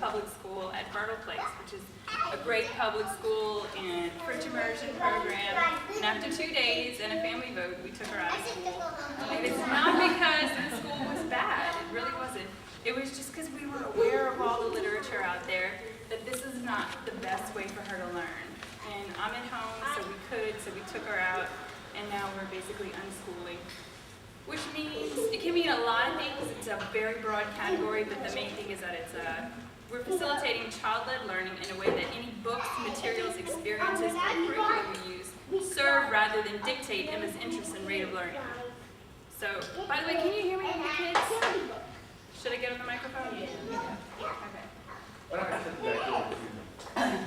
public school at Myrtle Place, which is a great public school and French immersion program. And after 2 days and a family vote, we took her out of school. And it's not because the school was bad, it really wasn't. It was just because we were aware of all the literature out there that this is not the best way for her to learn. And I'm at home, so we took her out, and now we're basically unschooling. Which means, it can mean a lot of things. It's a very broad category, but the main thing is that we're facilitating child-led learning in a way that any books, materials, experiences, or curriculum we use serve rather than dictate Emma's interests and rate of learning. So, by the way, can you hear me, kids? Should I get on the microphone? Yeah. Okay.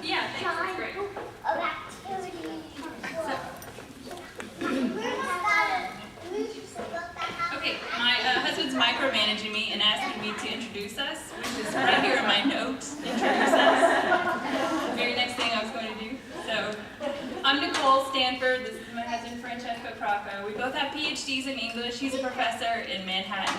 Yeah, thanks, that's great. Okay, my husband's micromanaging me and asking me to introduce us, which is right here in my note, introduce us. The very next thing I was going to do. So, I'm Nichole Stanford, this is my husband Francesco Crocco. We both have PhDs in English. He's a professor in Manhattan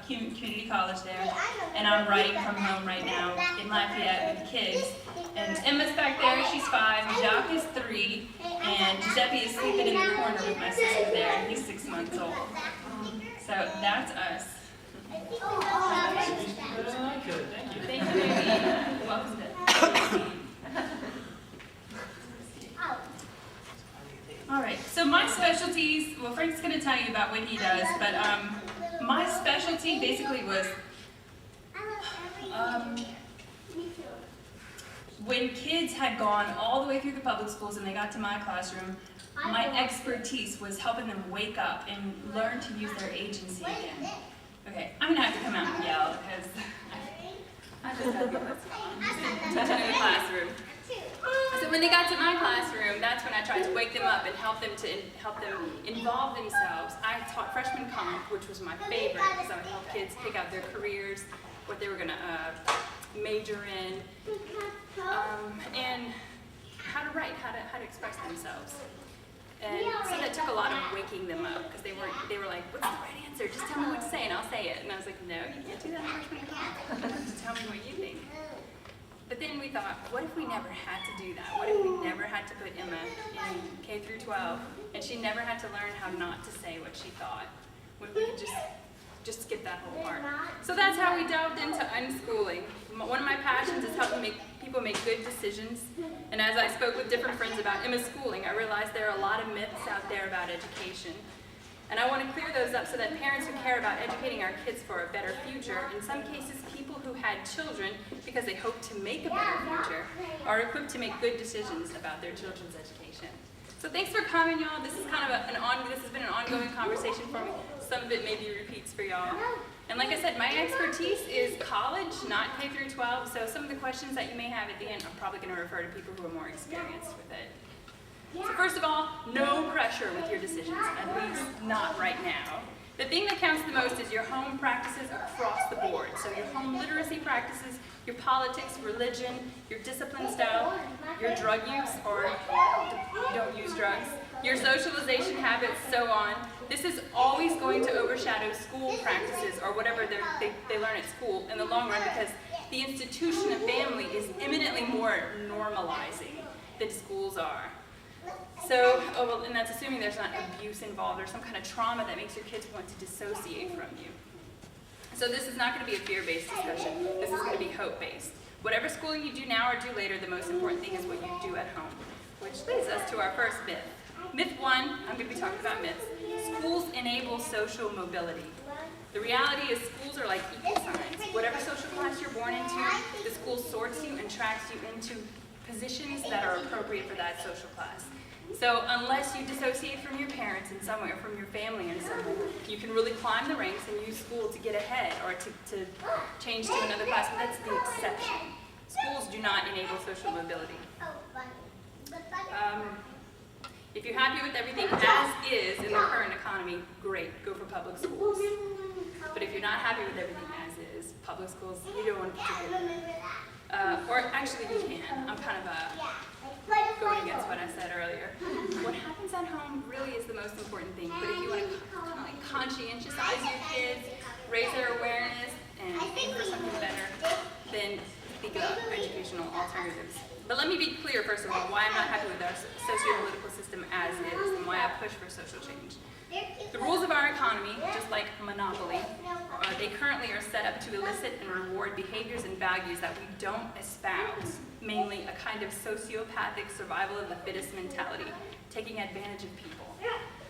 Community College there, and I'm writing from home right now in Lafayette with the kids. And Emma's back there, she's 5, Jacques is 3, and Giuseppe is sleeping in the corner with my sister there, and he's 6 months old. So that's us. Thank you. Thank you, baby. Welcome to All right, so my specialties, well, Frank's going to tell you about what he does, but my specialty basically was when kids had gone all the way through the public schools and they got to my classroom, my expertise was helping them wake up and learn to use their agency again. Okay, I'm going to have to come out and yell because I just have to teaching in the classroom. So when they got to my classroom, that's when I tried to wake them up and help them involve themselves. I taught freshman comp, which was my favorite because I would help kids pick out their careers, what they were going to major in, and how to write, how to express themselves. And so that took a lot of waking them up because they were like, what's the right answer? Just tell me what to say and I'll say it. And I was like, no, you can't do that in freshman comp. Just tell me what you think. But then we thought, what if we never had to do that? What if we never had to put Emma in K through 12 and she never had to learn how not to say what she thought? What if we could just skip that whole part? So that's how we delved into unschooling. One of my passions is helping people make good decisions. And as I spoke with different friends about Emma's schooling, I realized there are a lot of myths out there about education. And I want to clear those up so that parents who care about educating our kids for a better future, in some cases people who had children because they hope to make a better future, are equipped to make good decisions about their children's education. So thanks for coming, y'all. This is kind of this has been an ongoing conversation for me. Some of it may be repeats for y'all. And like I said, my expertise is college, not K through 12. So some of the questions that you may have at the end, I'm probably going to refer to people who are more experienced with it. So first of all, no pressure with your decisions, at least not right now. The thing that counts the most is your home practices across the board. So your home literacy practices, your politics, religion, your discipline style, your drug use or you don't use drugs, your socialization habits, so on. This is always going to overshadow school practices or whatever they learn at school in the long run because the institution of family is eminently more normalizing than schools are. So, and that's assuming there's not abuse involved or some kind of trauma that makes your kids want to dissociate from you. So this is not going to be a fear-based discussion. This is going to be hope-based. Whatever schooling you do now or do later, the most important thing is what you do at home. Which leads us to our first myth. Myth 1, I'm going to be talking about myths. Schools enable social mobility. The reality is schools are like equal signs. Whatever social class you're born into, the school sorts you and tracks you into positions that are appropriate for that social class. So unless you dissociate from your parents in some way or from your family in some way, you can really climb the ranks and use school to get ahead or to change to another class, but that's the exception. Schools do not enable social mobility. If you're happy with everything as is in the current economy, great, go for public schools. But if you're not happy with everything as is, public schools, you don't want to particularly. Or actually you can. I'm kind of going against what I said earlier. What happens at home really is the most important thing. But if you want to kind of like conscientionize your kids, raise their awareness, and think for something better, then think about educational alternatives. But let me be clear, first of all, why I'm not happy with our socio-political system as is and why I push for social change. The rules of our economy, just like monopoly, they currently are set up to elicit and reward behaviors and values that we don't espouse, mainly a kind of sociopathic survival of the fittest mentality, taking advantage of people.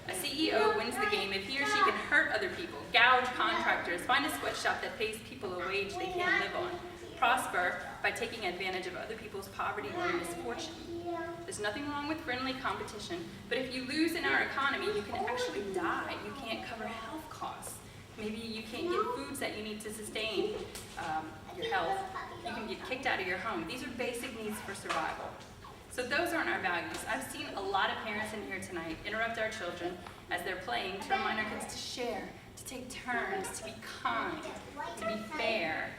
A CEO wins the game if he or she can hurt other people, gouge contractors, find a sweatshop that pays people a wage they can't live on, prosper by taking advantage of other people's poverty or misfortune. There's nothing wrong with friendly competition, but if you lose in our economy, you can actually die. You can't cover health costs. Maybe you can't get foods that you need to sustain your health. You can get kicked out of your home. These are basic needs for survival. So those aren't our values. I've seen a lot of parents in here tonight interrupt our children as they're playing to remind our kids to share, to take turns, to be kind, to be fair.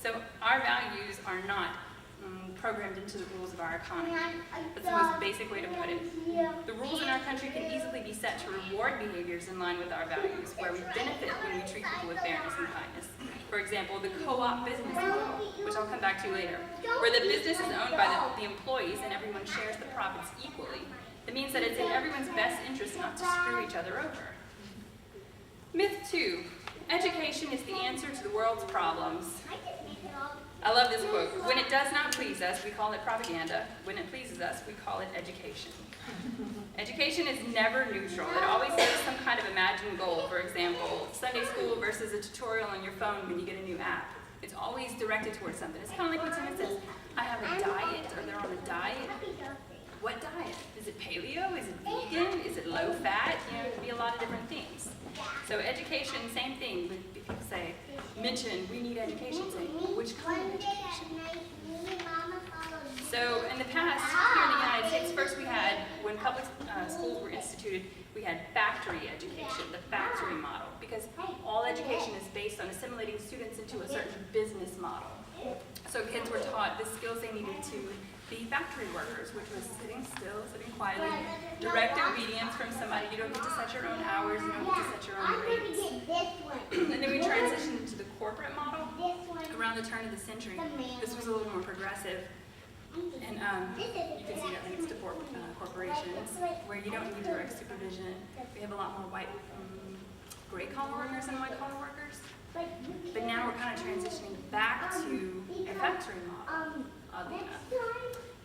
So our values are not programmed into the rules of our economy. That's the most basic way to put it. The rules in our country can easily be set to reward behaviors in line with our values, where we benefit when we treat people with fairness and kindness. For example, the co-op business model, which I'll come back to later, where the business is owned by the employees and everyone shares the profits equally. That means that it's in everyone's best interest not to screw each other over. Myth 2, education is the answer to the world's problems. I love this quote. When it does not please us, we call it propaganda. When it pleases us, we call it education. Education is never neutral. It always has some kind of imagined goal. For example, Sunday school versus a tutorial on your phone when you get a new app. It's always directed towards something. It's kind of like when someone says, I have a diet, or they're on a diet. What diet? Is it paleo? Is it vegan? Is it low fat? You know, it could be a lot of different things. So education, same thing. When people say, mention, we need education, say, which kind of education? So in the past, here in the United States, first we had, when public schools were instituted, we had factory education, the factory model, because all education is based on assimilating students into a certain business model. So kids were taught the skills they needed to be factory workers, which was sitting still, sitting quietly, direct obedience from somebody. You don't get to set your own hours, you don't get to set your own rates. And then we transitioned into the corporate model around the turn of the century. This was a little more progressive. And you can see that links to corporations, where you don't need direct supervision. We have a lot more white, gray-collar workers than white-collar workers. But now we're kind of transitioning back to a factory model, oddly enough.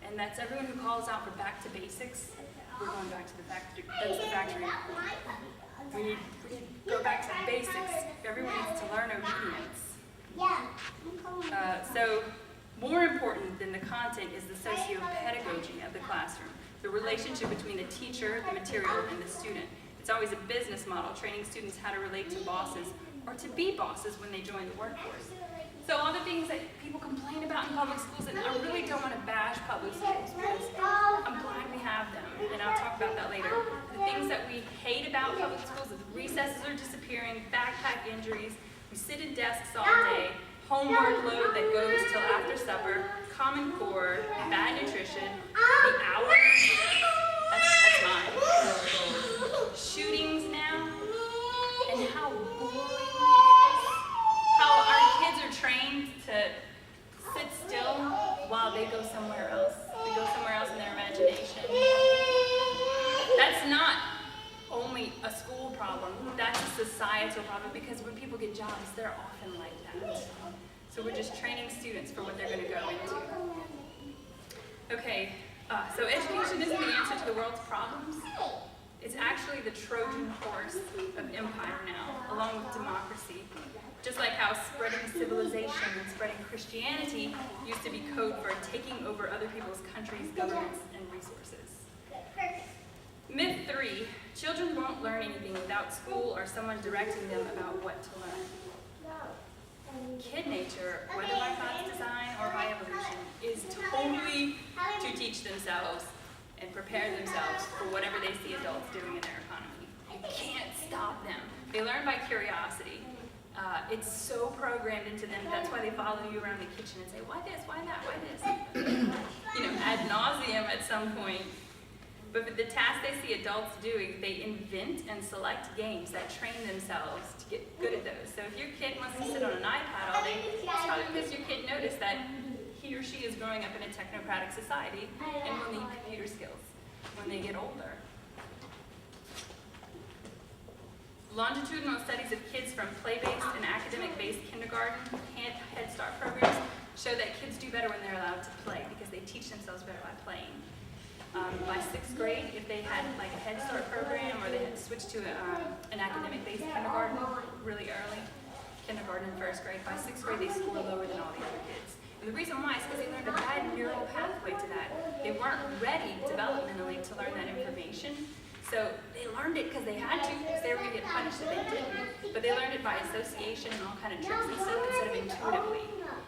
And that's everyone who calls out for back to basics. We're going back to the factory. That's the factory model. We need to go back to the basics. Everyone needs to learn obedience. So more important than the content is the socio-pedagogy of the classroom, the relationship between the teacher, the material, and the student. It's always a business model, training students how to relate to bosses or to be bosses when they join the workforce. So all the things that people complain about in public schools, and I really don't want to bash public schools because I'm glad we have them, and I'll talk about that later. The things that we hate about public schools is recesses are disappearing, backpack injuries, we sit in desks all day, homework load that goes till after supper, Common Core, bad nutrition, the hours, that's mine. Shootings now, and how boring it is. How our kids are trained to sit still while they go somewhere else. They go somewhere else in their imagination. That's not only a school problem, that's a societal problem, because when people get jobs, they're often like that. So we're just training students for what they're going to go into. Okay, so education isn't the answer to the world's problems. It's actually the Trojan horse of empire now, along with democracy. Just like how spreading civilization and spreading Christianity used to be code for taking over other people's countries, governments, and resources. Myth 3, children won't learn anything without school or someone directing them about what to learn. Kid nature, whether by God's design or by evolution, is totally to teach themselves and prepare themselves for whatever they see adults doing in their economy. You can't stop them. They learn by curiosity. It's so programmed into them. That's why they follow you around the kitchen and say, why this, why that, why this? You know, ad nauseum at some point. But for the tasks they see adults doing, they invent and select games that train themselves to get good at those. So if your kid wants to sit on an iPad all day, it's probably because your kid noticed that or she is growing up in a technocratic society and will need computer skills when they get older. Longitudinal studies of kids from play-based and academic-based kindergarten Head Start programs show that kids do better when they're allowed to play because they teach themselves better by playing. By 6th grade, if they had like a Head Start program or they had switched to an academic-based kindergarten really early, kindergarten and 1st grade, by 6th grade they score lower than all the other kids. And the reason why is because they learned a bad neural pathway to that. They weren't ready developmentally to learn that information. So they learned it because they had to, because they were going to get punished if they didn't. But they learned it by association and all kind of tricks and stuff instead of intuitively.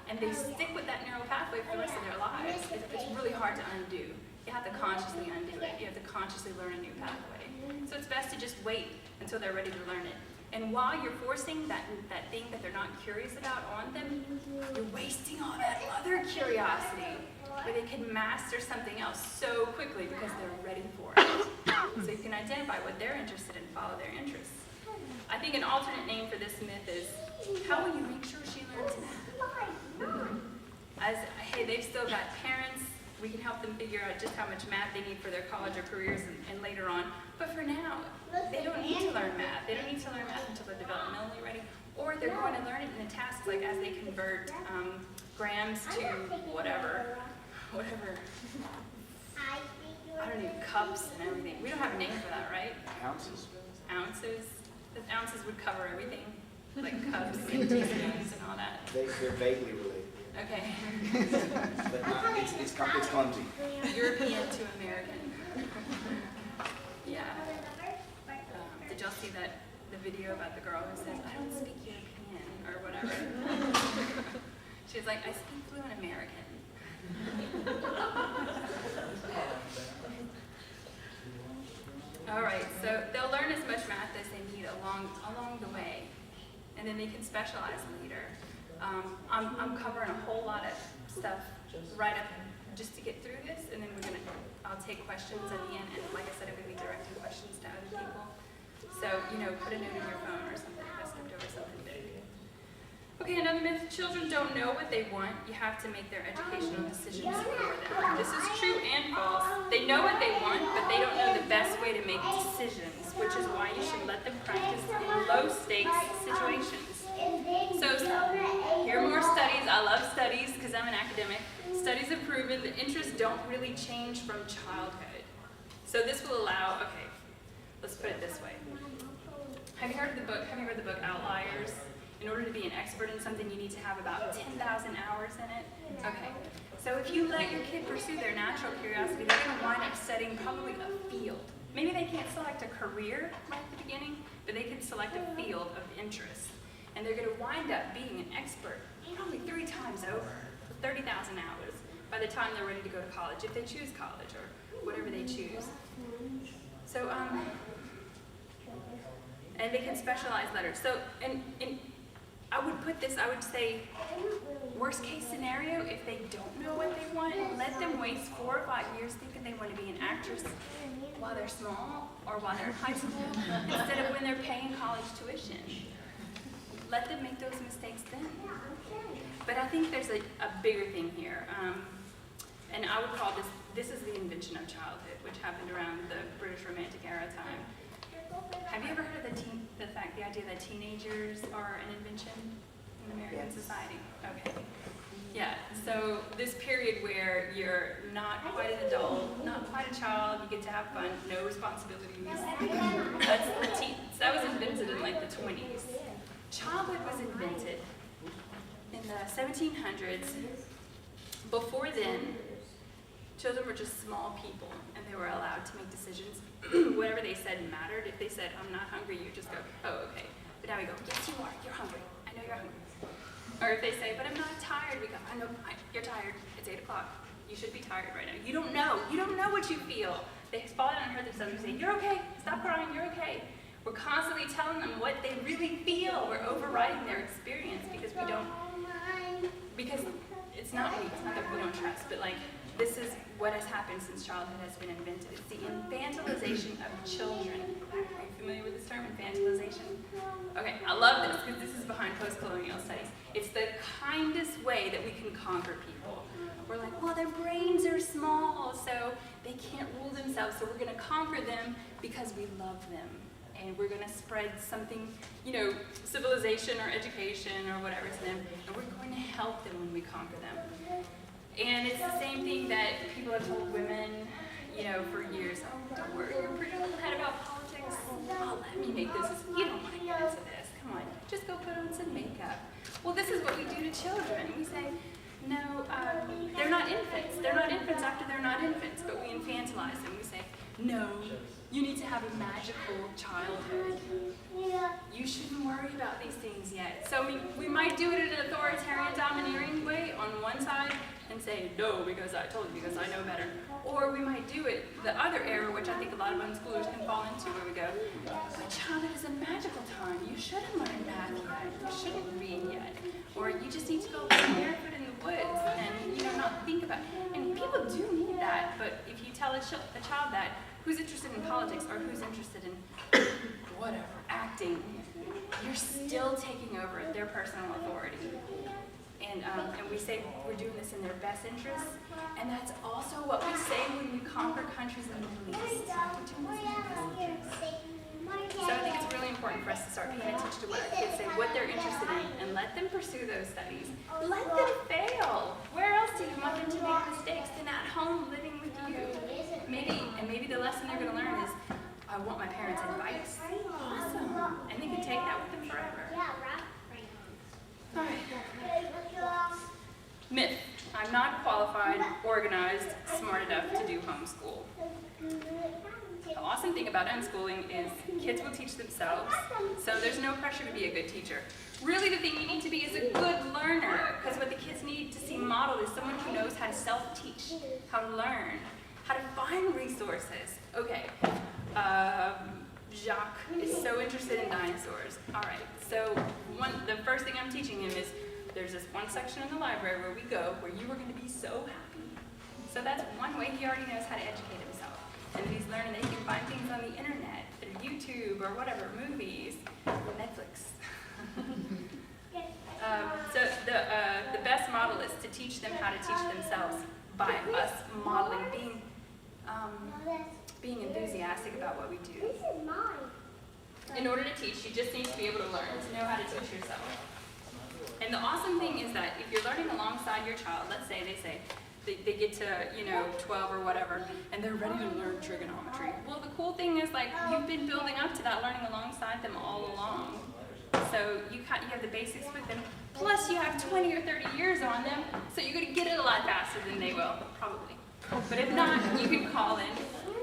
And they stick with that neural pathway for the rest of their lives. It's really hard to undo. You have to consciously undo it. You have to consciously learn a new pathway. So it's best to just wait until they're ready to learn it. And while you're forcing that thing that they're not curious about on them, you're wasting all that other curiosity where they can master something else so quickly because they're ready for it. So you can identify what they're interested in, follow their interests. I think an alternate name for this myth is, how will you make sure she learns math? Hey, they've still got parents. We can help them figure out just how much math they need for their college or careers and later on. But for now, they don't need to learn math. They don't need to learn math until they're developmentally ready. Or they're going to learn it in the tasks like as they convert grams to whatever. I don't know, cups and everything. We don't have a name for that, right? Ounces. Ounces. The ounces would cover everything, like cups and teaspoons and all that. They're vaguely related. Okay. But not, it's clumsy. European to American. Yeah. Did y'all see the video about the girl who says, I don't speak European, or whatever? She's like, I speak fluent American. All right, so they'll learn as much math as they need along the way, and then they can specialize later. I'm covering a whole lot of stuff right up just to get through this, and then I'll take questions at the end, and like I said, I'm going to be directing questions to other people. So, put a note in your phone or something if I skipped over something big. Okay, another myth, children don't know what they want. You have to make their educational decisions for them. This is true and false. They know what they want, but they don't know the best way to make decisions, which is why you should let them practice in low-stakes situations. So, here are more studies. I love studies because I'm an academic. Studies have proven that interests don't really change from childhood. So this will allow, okay, let's put it this way. Have you read the book Outliers? In order to be an expert in something, you need to have about 10,000 hours in it. Okay, so if you let your kid pursue their natural curiosity, they're going to wind up studying probably a field. Maybe they can't select a career right at the beginning, but they can select a field of interest. And they're going to wind up being an expert probably 3 times over, 30,000 hours, by the time they're ready to go to college, if they choose college or whatever they choose. So, and they can specialize later. So, I would say, worst case scenario, if they don't know what they want, let them waste 4 or 5 years thinking they want to be an actress while they're small or while they're in high school, instead of when they're paying college tuition. Let them make those mistakes then. But I think there's a bigger thing here. And I would call this is the invention of childhood, which happened around the British Romantic era time. Have you ever heard of the idea that teenagers are an invention in American society? Okay. Yeah, so this period where you're not quite an adult, not quite a child, you get to have fun, no responsibilities. That was invented in like the 20s. Childhood was invented in the 1700s. Before then, children were just small people, and they were allowed to make decisions. Whatever they said mattered. If they said, I'm not hungry, you just go, oh, okay. But now we go, yes, you are. You're hungry. I know you're hungry. Or if they say, but I'm not tired, we go, I know, you're tired. It's 8 o'clock. You should be tired right now. You don't know. You don't know what you feel. They fall down and hurt themselves and say, you're okay. Stop crying. You're okay. We're constantly telling them what they really feel. We're overriding their experience because it's not that we don't trust, but like, this is what has happened since childhood has been invented. It's the infantilization of children. Are you familiar with this term, infantilization? Okay, I love this because this is behind post-colonial studies. It's the kindest way that we can conquer people. we're like, well, their brains are small, so they can't rule themselves, so we're going to conquer them because we love them. And we're going to spread something, you know, civilization or education or whatever to them, and we're going to help them when we conquer them. And it's the same thing that people have told women, you know, for years. Oh, don't worry, you're pretty little head about politics. Oh, let me make this. You don't want to get into this. Come on, just go put on some makeup. Well, this is what we do to children. We say, no, they're not infants. They're not infants after they're not infants, but we infantilize them. We say, no, you need to have a magical childhood. You shouldn't worry about these things yet. So we might do it in an authoritarian, domineering way on one side and say, no, because I told you, because I know better. Or we might do it the other error, which I think a lot of unschoolers can fall into, where we go, but childhood is a magical time. You shouldn't learn math yet. You shouldn't read yet. Or you just need to go play barefoot in the woods and, you know, not think about it. And people do need that, but if you tell a child that, who's interested in politics or who's interested in whatever, acting, you're still taking over their personal authority. And we say we're doing this in their best interests, and that's also what we say when we conquer countries in the Middle East. We're doing this in their best interests. So I think it's really important for us to start paying attention to what our kids say, what they're interested in, and let them pursue those studies. Let them fail. Where else do you want them to make mistakes than at home living with you? Maybe the lesson they're going to learn is, I want my parents' advice. Awesome. And they can take that with them forever. All right. Myth. I'm not qualified, organized, smart enough to do homeschool. The awesome thing about unschooling is kids will teach themselves, so there's no pressure to be a good teacher. Really, the thing you need to be is a good learner, because what the kids need to see modeled is someone who knows how to self-teach, how to learn, how to find resources. Okay, Jacques is so interested in dinosaurs. All right, so the first thing I'm teaching him is there's this one section in the library where we go where you are going to be so happy. So that's one way he already knows how to educate himself. And he's learning that he can find things on the internet, through YouTube or whatever, movies, Netflix. So the best model is to teach them how to teach themselves by us modeling, being enthusiastic about what we do. In order to teach, you just need to be able to learn, to know how to teach yourself. And the awesome thing is that if you're learning alongside your child, let's say they get to, 12 or whatever, and they're ready to learn trigonometry. Well, the cool thing is, like, you've been building up to that learning alongside them all along. So you have the basics with them, plus you have 20 or 30 years on them, so you're going to get it a lot faster than they will, probably. But if not, you can call in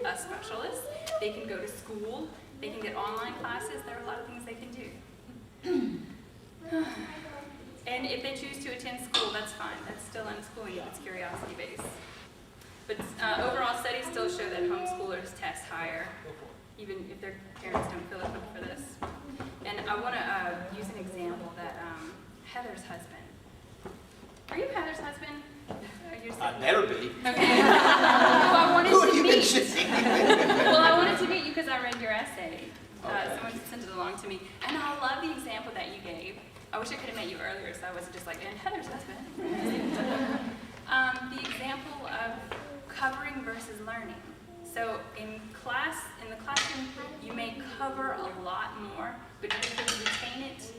a specialist. They can go to school. They can get online classes. There are a lot of things they can do. And if they choose to attend school, that's fine. That's still unschooling if it's curiosity-based. But overall studies still show that homeschoolers test higher, even if their parents don't feel equipped for this. And I want to use an example that Heather's husband. Are you Heather's husband? I better be. Okay. Well, I wanted Who to have you meet been shitting? Well, I wanted to meet you because I read your essay. Someone sent it along to me. And I love the example that you gave. I wish I could have met you earlier, so I wasn't just like, and Heather's husband. The example of covering versus learning. So in the classroom, you may cover a lot more, but if you can retain it,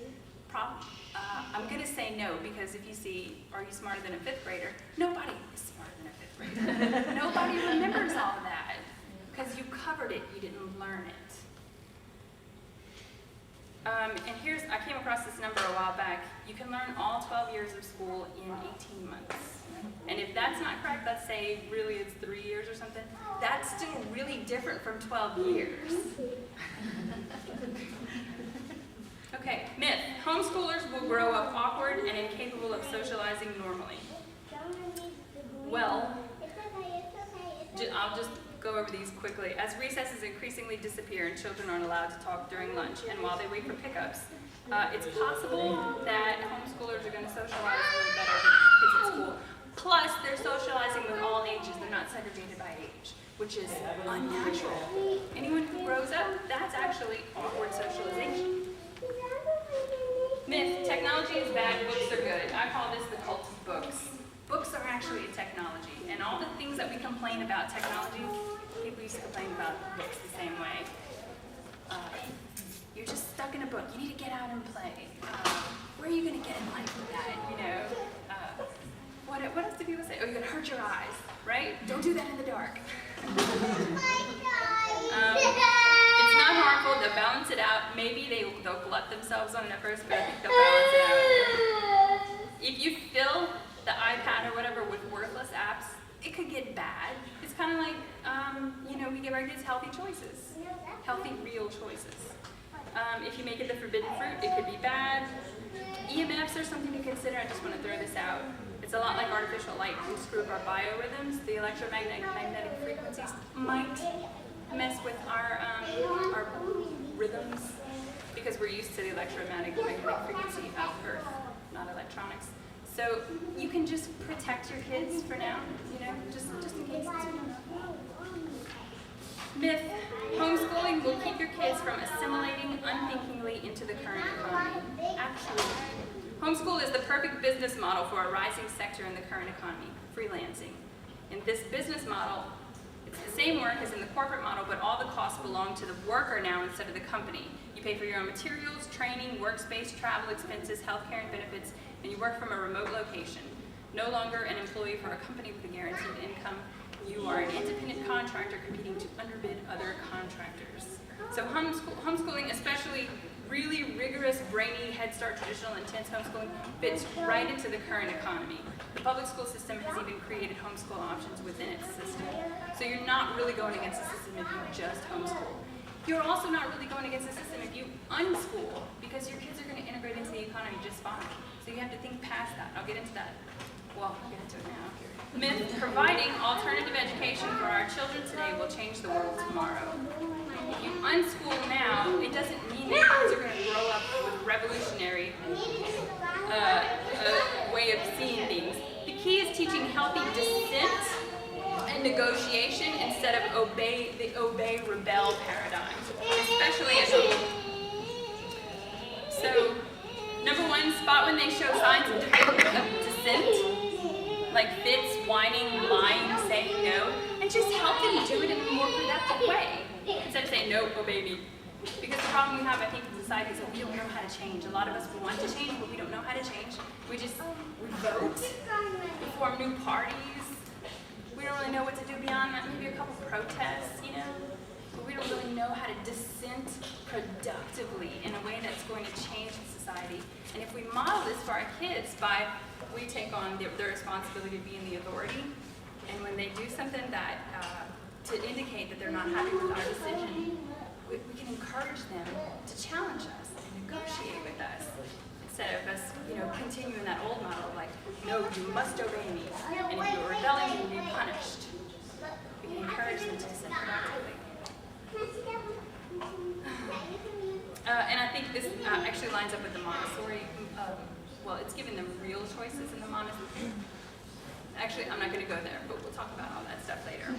I'm going to say no, because if you see, are you smarter than a fifth grader? Nobody is smarter than a fifth grader. Nobody remembers all of that, because you covered it, you didn't learn it. And I came across this number a while back. You can learn all 12 years of school in 18 months. And if that's not correct, let's say really it's 3 years or something, that's still really different from 12 years. Okay, myth. Homeschoolers will grow up awkward and incapable of socializing normally. Well, I'll just go over these quickly. As recesses increasingly disappear and children aren't allowed to talk during lunch and while they wait for pickups, it's possible that homeschoolers are going to socialize a little better than kids at school. Plus, they're socializing with all ages. They're not segregated by age, which is unnatural. Anyone who grows up, that's actually awkward socialization. Myth, technology is bad, books are good. I call this the cult of books. Books are actually a technology. things that we complain about technology, people used to complain about books the same way. You're just stuck in a book. You need to get out and play. Where are you going to get in life with that? You know, what else do people say? Oh, you're going to hurt your eyes, right? Don't do that in the dark. It's not harmful. They'll balance it out. Maybe they'll glut themselves on it at first, but I think they'll balance it out. If you fill the iPad or whatever with worthless apps, it could get bad. It's kind of like, you know, we give our kids healthy choices, healthy, real choices. If you make it the forbidden fruit, it could be bad. EMFs are something to consider. I just want to throw this out. It's a lot like artificial light. It can screw up our biorhythms. The electromagnetic frequencies might mess with our rhythms because we're used to the electromagnetic frequency of Earth, not electronics. So you can just protect your kids for now, you know, just in case. Myth: homeschooling will keep your kids from assimilating unthinkingly into the current economy. Actually, homeschool is the perfect business model for a rising sector in the current economy, freelancing. In this business model, it's the same work as in the corporate model, but all the costs belong to the worker now instead of the company. You pay for your own materials, training, workspace, travel expenses, healthcare and benefits, and you work from a remote location. No longer an employee for a company with a guaranteed income. You are an independent contractor competing to underbid other contractors. So homeschooling, especially really rigorous, brainy, Head Start, traditional, intense homeschooling, fits right into the current economy. The public school system has even created homeschool options within its system. So you're not really going against the system if you just homeschool. You're also not really going against the system if you unschool, because your kids are going to integrate into the economy just fine. So you have to think past that. I'll get into that. Well, I'll get into it now. Myth: providing alternative education for our children today will change the world tomorrow. If you unschool now, it doesn't mean that kids are going to grow up with revolutionary way of seeing things. The key is teaching healthy dissent and negotiation instead of obey-rebel paradigm, especially at home. So, number one, spot when they show signs of dissent, like fits, whining, lying, saying no, and just help them do it in a more productive way, instead of saying, no, obey me. Because the problem we have, I think, in society is that we don't know how to change. A lot of us want to change, but we don't know how to change. We vote, we form new parties. We don't really know what to do beyond that. Maybe a couple protests, you know? But we don't really know how to dissent productively in a way that's going to change society. And if we model this for our kids by, we take on their responsibility of being the authority, and when they do something that, to indicate that they're not happy with our decision, we can encourage them to challenge us and negotiate with us, instead of us, you know, continuing that old model of like, no, you must obey me, and if you're rebelling, you will be punished. We can encourage them to dissent productively. And I think this actually lines up with the Montessori. Well, it's giving them real choices in the Montessori. Actually, I'm not going to go there, but we'll talk about all that stuff later.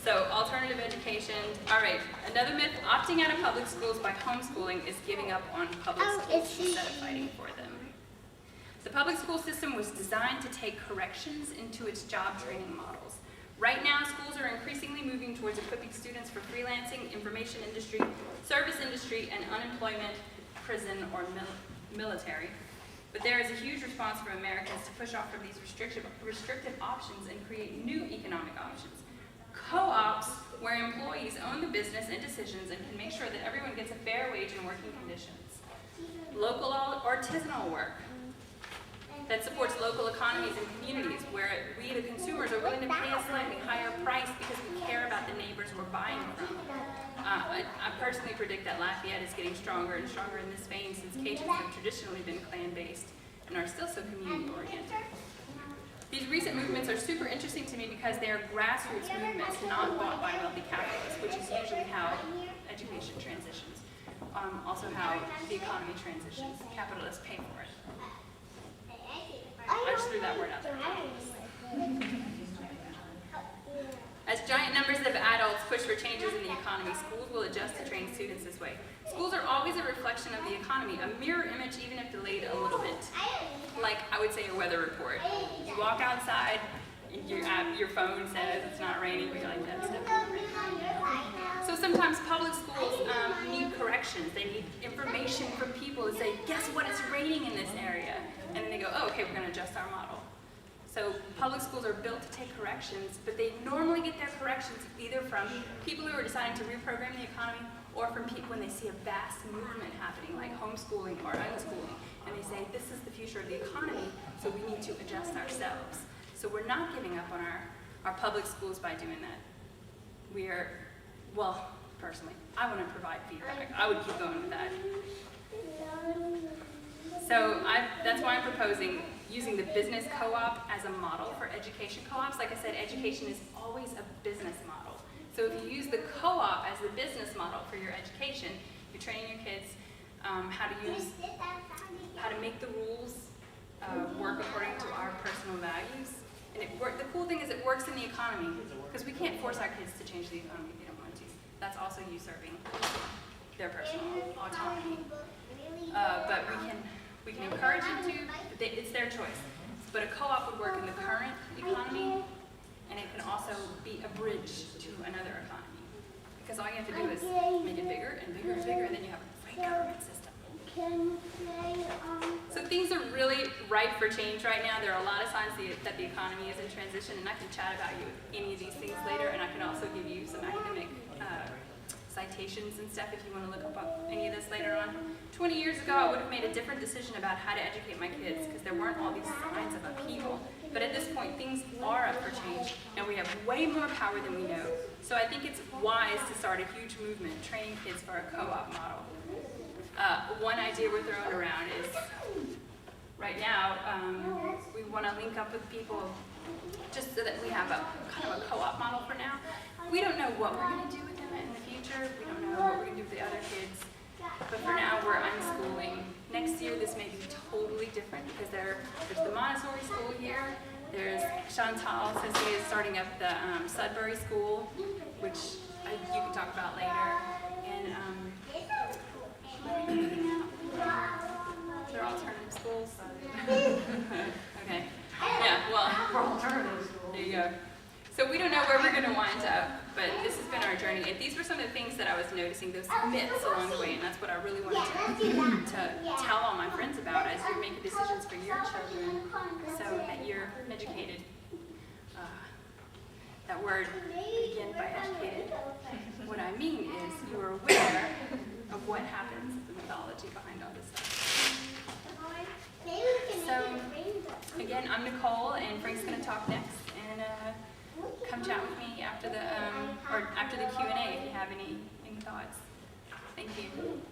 So, alternative education. All right, another myth: opting out of public schools by homeschooling is giving up on public schools instead of fighting for them. The public school system was designed to take corrections into its job training models. Right now, schools are increasingly moving towards equipping students for freelancing, information industry, service industry, and unemployment, prison, or military. But there is a huge response from Americans to push off from these restrictive options and create new economic options. Co-ops, where employees own the business and decisions and can make sure that everyone gets a fair wage and working conditions. Local artisanal work that supports local economies and communities, where we, the consumers, are willing to pay a slightly higher price because we care about the neighbors we're buying from. I personally predict that Lafayette is getting stronger and stronger in this vein, since Cajuns have traditionally been clan-based and are still so community-oriented. These recent movements are super interesting to me because they are grassroots movements not bought by wealthy capitalists, which is usually how education transitions. Also how the economy transitions. Capitalists pay for it. I just threw that word out there. As giant numbers of adults push for changes in the economy, schools will adjust to train students this way. Schools are always a reflection of the economy, a mirror image even if delayed a little bit. Like, I would say, a weather report. You walk outside, your phone says it's not raining, but you're like, that's definitely raining. So sometimes public schools need corrections. They need information from people to say, guess what, it's raining in this area. And then they go, oh, okay, we're going to adjust our model. So public schools are built to take corrections, but they normally get their corrections either from people who are deciding to reprogram the economy or from people when they see a vast movement happening, like homeschooling or unschooling, and they say, this is the future of the economy, so we need to adjust ourselves. So we're not giving up on our public schools by doing that. We are, well, personally, I want to provide feedback. I would keep going with that. So that's why I'm proposing using the business co-op as a model for education co-ops. Like I said, education is always a business model. So if you use the co-op as the business model for your education, you're training your kids how to make the rules work according to our personal values. And the cool thing is it works in the economy, because we can't force our kids to change the economy if they don't want to. That's also usurping their personal autonomy. But we can encourage them to, but it's their choice. But a co-op would work in the current economy, and it can also be a bridge to another economy. Because all you have to do is make it bigger and bigger and bigger, and then you have a great government system. So things are really ripe for change right now. There are a lot of signs that the economy is in transition, and I can chat about any of these things later, and I can also give you some academic citations and stuff if you want to look up any of this later on. 20 years ago, I would have made a different decision about how to educate my kids because there weren't all these signs of upheaval. But at this point, things are up for change, and we have way more power than we know. So I think it's wise to start a huge movement training kids for a co-op model. One idea we're throwing around is, right now, we want to link up with people just so that we have a kind of a co-op model for now. We don't know what we're going to do with them in the future. We don't know what we're going to do with the other kids. But for now, we're unschooling. Next year, this may be totally different because there's the Montessori school here. There's Chantal says he is starting up the Sudbury School, which you can talk about later. And they're alternative schools. Okay. Yeah, well, there you go. So we don't know where we're going to wind up, but this has been our journey. And these were some of the things that I was noticing, those myths along the way, and that's what I really wanted to tell all my friends about as you're making decisions for your children so that you're educated. That word, begin by educated. What I mean is you are aware of what happens, the mythology behind all this stuff. So, again, I'm Nicole, and Frank's going to talk next. And come chat with me after the Q&A if you have any thoughts. Thank you.